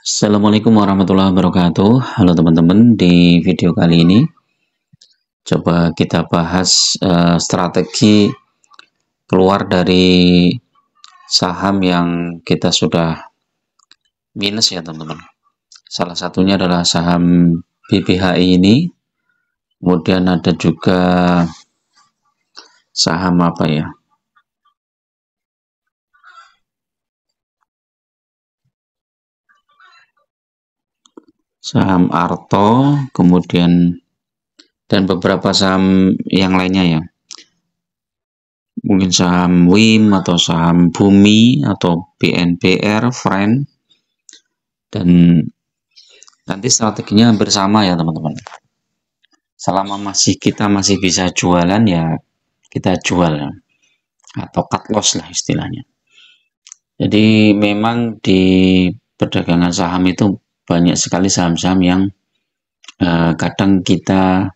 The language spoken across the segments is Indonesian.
Assalamualaikum warahmatullahi wabarakatuh. Halo teman-teman, di video kali ini coba kita bahas strategi keluar dari saham yang kita sudah minus ya teman-teman. Salah satunya adalah saham BBHI ini. Kemudian ada juga saham apa ya? Saham Arto, kemudian dan beberapa saham yang lainnya ya. Mungkin saham WIM atau saham Bumi atau BNBR, Friend, dan nanti strateginya hampir sama ya teman-teman. Selama kita masih bisa jualan ya kita jual atau cut loss lah istilahnya. Jadi memang di perdagangan saham itu banyak sekali saham-saham yang kadang kita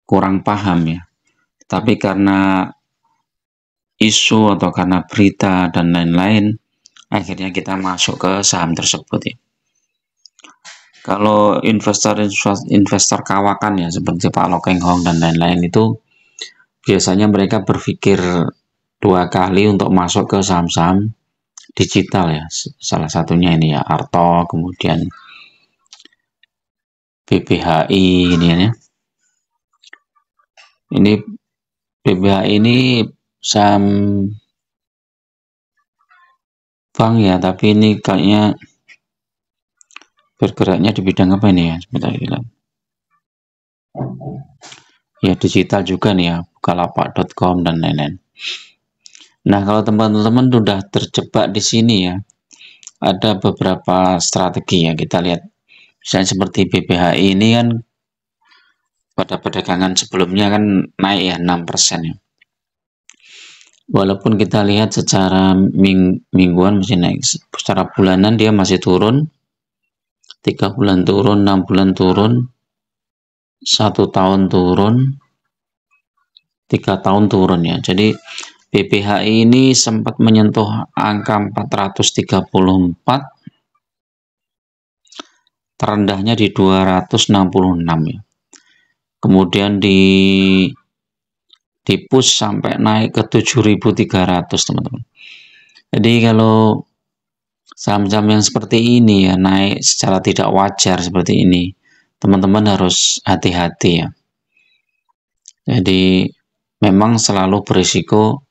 kurang paham ya. Tapi karena isu atau karena berita dan lain-lain, akhirnya kita masuk ke saham tersebut ya. Kalau investor kawakan ya seperti Pak Lokeng Hong dan lain-lain itu biasanya mereka berpikir dua kali untuk masuk ke saham-saham digital ya. Salah satunya ini ya Arto, kemudian BBHI ini ya. Ini BBHI ini saham bank ya, tapi ini kayaknya bergeraknya di bidang apa ini ya? Sebentar kita. Ya digital juga nih ya, bukalapak.com dan lain-lain. Nah, kalau teman-teman sudah terjebak di sini ya, ada beberapa strategi ya kita lihat. Misalnya seperti BBHI ini kan pada perdagangan sebelumnya kan naik ya 6% ya. Walaupun kita lihat secara mingguan masih naik, secara bulanan dia masih turun, 3 bulan turun, 6 bulan turun, 1 tahun turun, 3 tahun turun ya. Jadi BBHI ini sempat menyentuh angka 434, terendahnya di 266 ya. Kemudian di push sampai naik ke 7.300 teman-teman. Jadi kalau saham-saham yang seperti ini ya naik secara tidak wajar seperti ini, teman-teman harus hati-hati ya. Jadi memang selalu berisiko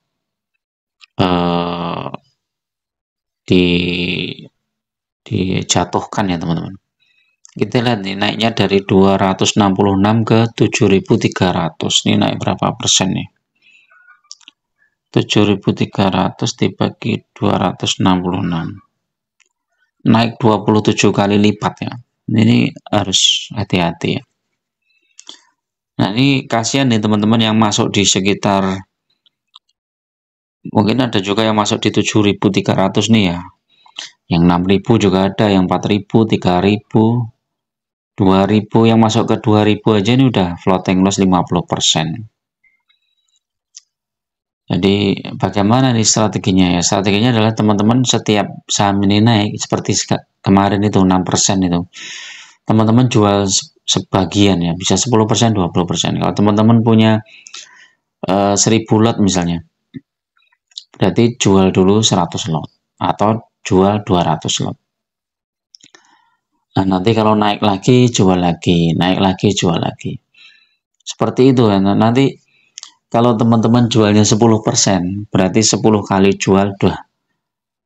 dijatuhkan ya teman-teman. Kita lihat nih naiknya dari 266 ke 7.300. Ini naik berapa persen nih? 7.300 dibagi 266. Naik 27 kali lipat ya. Ini harus hati-hati ya. Nah, ini kasihan nih teman-teman yang masuk di sekitar, mungkin ada juga yang masuk di 7.300 nih ya. Yang 6.000 juga ada, yang 4.000, 3.000, 2.000, yang masuk ke 2.000 aja ini udah floating loss 50%. Jadi bagaimana nih strateginya ya? Strateginya adalah teman-teman setiap saham ini naik seperti kemarin itu 6% itu. Teman-teman jual sebagian ya, bisa 10%, 20%. Kalau teman-teman punya 1.000 lot misalnya, berarti jual dulu 100 lot atau jual 200 lot. Nah, nanti kalau naik lagi, jual lagi, naik lagi, jual lagi. Seperti itu ya. Nah, nanti kalau teman-teman jualnya 10%, berarti 10 kali jual udah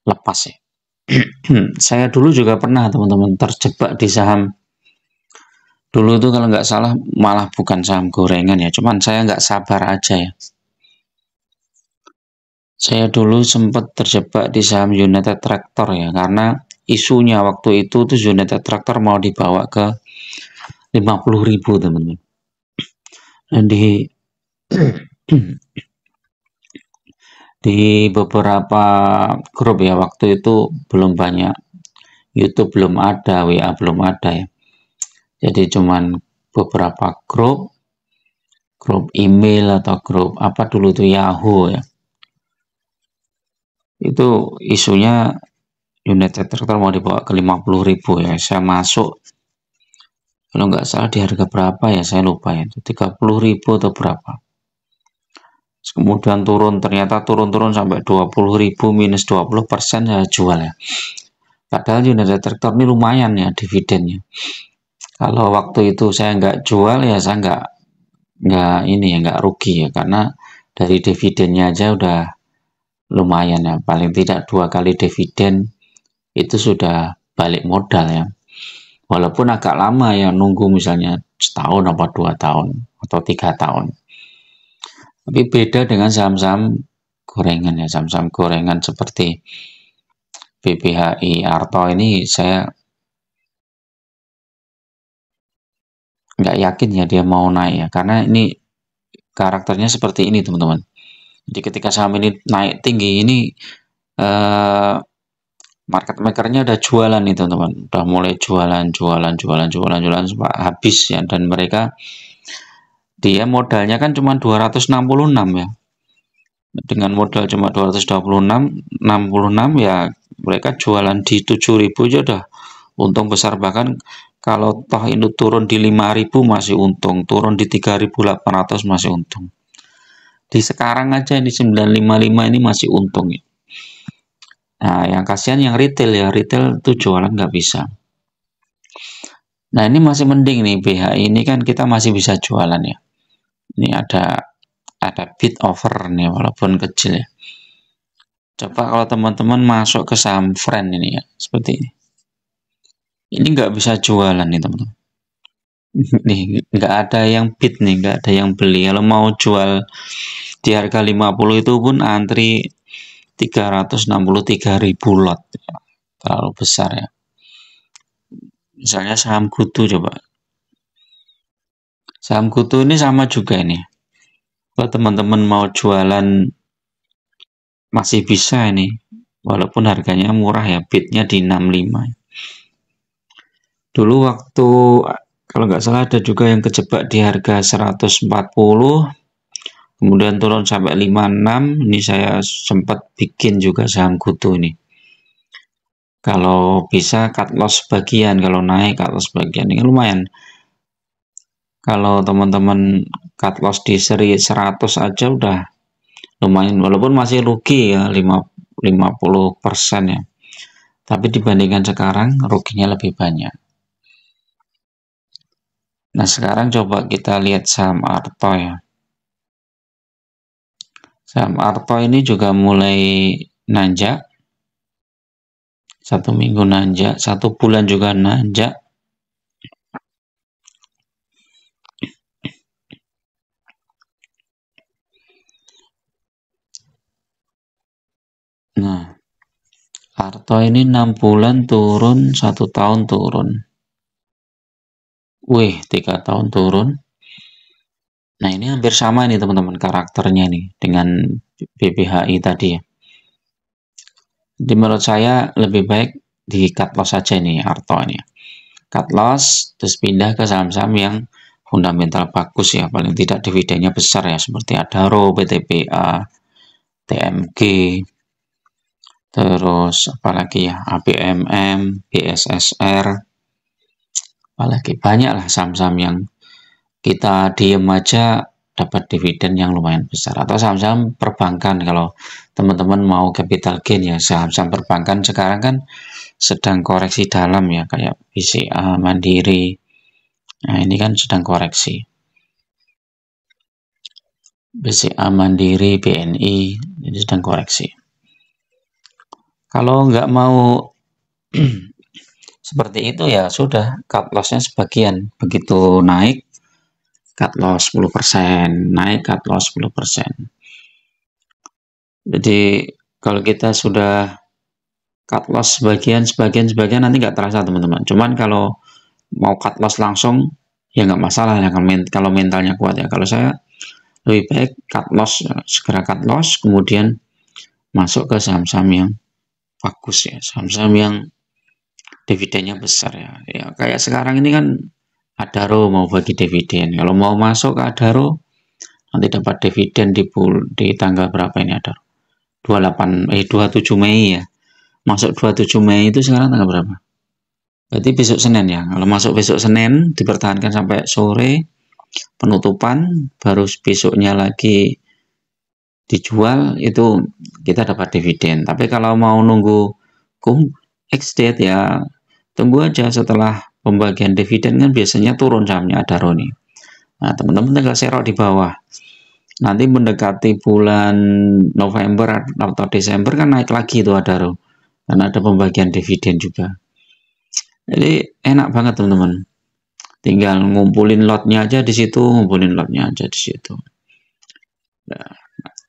lepas ya. Saya dulu juga pernah teman-teman terjebak di saham. Dulu itu kalau nggak salah malah bukan saham gorengan ya, cuman saya nggak sabar aja ya. Saya dulu sempat terjebak di saham United Tractor ya, karena isunya waktu itu tuh United Tractor mau dibawa ke 50.000 teman-teman. Dan di beberapa grup ya waktu itu belum banyak, YouTube belum ada, WA belum ada ya. Jadi cuman beberapa grup email atau grup apa dulu itu Yahoo ya. Itu isunya United Tractor mau dibawa ke 50.000 ya, saya masuk kalau nggak salah di harga berapa ya, saya lupa ya, 30.000 atau berapa. Kemudian turun, ternyata turun sampai 20.000 minus 20% saya jual ya. Padahal United Tractor ini lumayan ya dividennya. Kalau waktu itu saya nggak jual ya, saya nggak rugi ya, karena dari dividennya aja udah lumayan ya, paling tidak 2 kali dividen itu sudah balik modal ya. Walaupun agak lama ya, nunggu misalnya setahun apa 2 tahun atau 3 tahun. Tapi beda dengan saham-saham gorengan ya, saham-saham gorengan seperti BBHI, Arto ini saya nggak yakin ya dia mau naik ya, karena ini karakternya seperti ini teman-teman. Jadi ketika saham ini naik tinggi ini, market makernya udah jualan nih teman-teman, udah mulai jualan sampai habis ya, dan mereka dia modalnya kan cuma 266 ya, dengan modal cuma 266 ya, mereka jualan di 7.000 aja udah untung besar. Bahkan kalau toh ini turun di 5.000 masih untung, turun di 3.800 masih untung. Di sekarang aja di 955 ini masih untung ya. Nah, yang kasihan yang retail ya, retail tuh jualan nggak bisa. Nah, ini masih mending nih, BHI ini kan kita masih bisa jualan ya. Ini ada bid offer nih, walaupun kecil ya. Coba kalau teman-teman masuk ke saham friend ini ya, seperti ini. Ini nggak bisa jualan nih teman-teman. Nih, nggak ada yang bid nih, nggak ada yang beli. Kalau mau jual di harga 50 itu pun antri 363.000 lot. Terlalu besar ya. Misalnya saham Kutu coba. Saham Kutu ini sama juga ini. Kalau teman-teman mau jualan masih bisa ini. Walaupun harganya murah ya, bidnya di 65. Dulu waktu kalau nggak salah ada juga yang kejebak di harga 140, kemudian turun sampai 56. Ini saya sempat bikin juga saham Kutu ini. Kalau bisa cut loss sebagian, kalau naik cut loss sebagian, ini lumayan. Kalau teman-teman cut loss di seri 100 aja udah lumayan, walaupun masih rugi ya 50% ya. Tapi dibandingkan sekarang ruginya lebih banyak. Nah, sekarang coba kita lihat saham Arto ya. Saham Arto ini juga mulai nanjak. 1 minggu nanjak, 1 bulan juga nanjak. Nah, Arto ini 6 bulan turun, 1 tahun turun. Wih, 3 tahun turun. Nah, ini hampir sama nih teman-teman karakternya nih dengan BBHI tadi ya. Jadi menurut saya lebih baik di cut loss saja nih Arto ini. Cut loss, terus pindah ke saham-saham yang fundamental bagus ya, paling tidak dividennya besar ya, seperti Adaro, PTPA, TMG, terus apalagi ya, ABMM, BSSR, apalagi banyak lah saham-saham yang kita diem aja dapat dividen yang lumayan besar. Atau saham-saham perbankan, kalau teman-teman mau capital gain ya, saham-saham perbankan sekarang kan sedang koreksi dalam ya, kayak BCA, Mandiri. Nah, ini kan sedang koreksi. BCA, Mandiri, BNI, ini sedang koreksi. Kalau nggak mau seperti itu ya sudah, cut loss-nya sebagian. Begitu naik, cut loss 10%, naik cut loss 10%. Jadi kalau kita sudah cut loss sebagian nanti nggak terasa teman-teman. Cuman kalau mau cut loss langsung ya nggak masalah ya, kalau mentalnya kuat ya. Kalau saya lebih baik cut loss, segera cut loss, kemudian masuk ke saham-saham yang bagus ya, saham-saham yang dividennya besar ya. Ya kayak sekarang ini kan Adaro mau bagi dividen. Kalau mau masuk ke Adaro nanti dapat dividen di tanggal berapa ini Adaro? 27 Mei ya. masuk 27 Mei itu sekarang tanggal berapa? Berarti besok Senin ya. Kalau masuk besok Senin dipertahankan sampai sore penutupan, baru besoknya lagi dijual, itu kita dapat dividen. Tapi kalau mau nunggu X date ya, tunggu aja setelah pembagian dividen kan biasanya turun sahamnya Adaro nih. Nah, teman-teman tinggal serok di bawah. Nanti mendekati bulan November atau Desember kan naik lagi itu Adaro. Karena ada pembagian dividen juga. Jadi enak banget teman-teman. Tinggal ngumpulin lotnya aja di situ, ngumpulin lotnya aja di situ. Nah,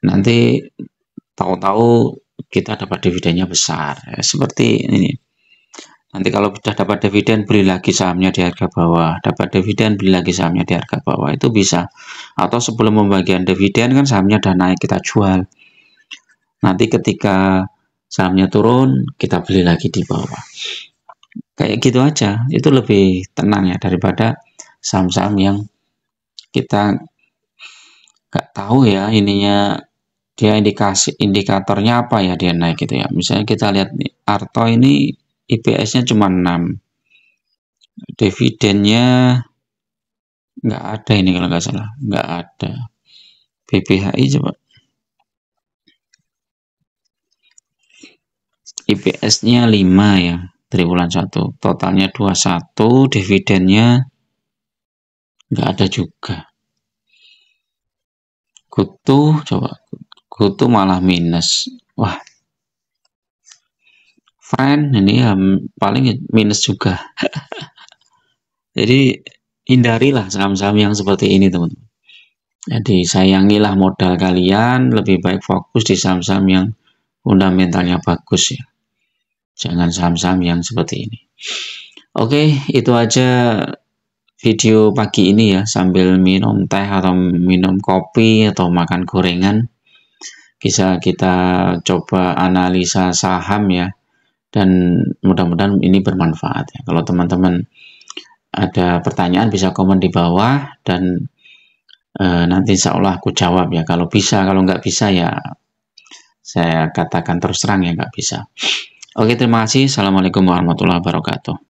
nanti tahu-tahu kita dapat dividennya besar. Ya, seperti ini. Nanti kalau sudah dapat dividen, beli lagi sahamnya di harga bawah. Dapat dividen, beli lagi sahamnya di harga bawah. Itu bisa. Atau sebelum pembagian dividen kan sahamnya udah naik, kita jual. Nanti ketika sahamnya turun, kita beli lagi di bawah. Kayak gitu aja. Itu lebih tenang ya daripada saham-saham yang kita nggak tahu ya ininya, dia indikatornya apa ya dia naik gitu ya. Misalnya kita lihat nih, Arto ini IPS-nya cuma 6, dividennya nggak ada ini kalau nggak salah, nggak ada. BBHI coba, IPS-nya 5 ya, triwulan 1, totalnya 21, dividennya nggak ada juga. Kutu coba, Kutu malah minus. Wah, Friend ini ya paling minus juga. Jadi hindarilah saham-saham yang seperti ini teman-teman. Jadi sayangilah modal kalian, lebih baik fokus di saham-saham yang fundamentalnya bagus ya. Jangan saham-saham yang seperti ini. Oke, itu aja video pagi ini ya, sambil minum teh atau minum kopi atau makan gorengan. Bisa kita coba analisa saham ya. Dan mudah-mudahan ini bermanfaat ya. Kalau teman-teman ada pertanyaan bisa komen di bawah dan nanti insya Allah aku jawab ya. Kalau bisa, kalau nggak bisa ya saya katakan terus terang ya nggak bisa. Oke, terima kasih. Assalamualaikum warahmatullahi wabarakatuh.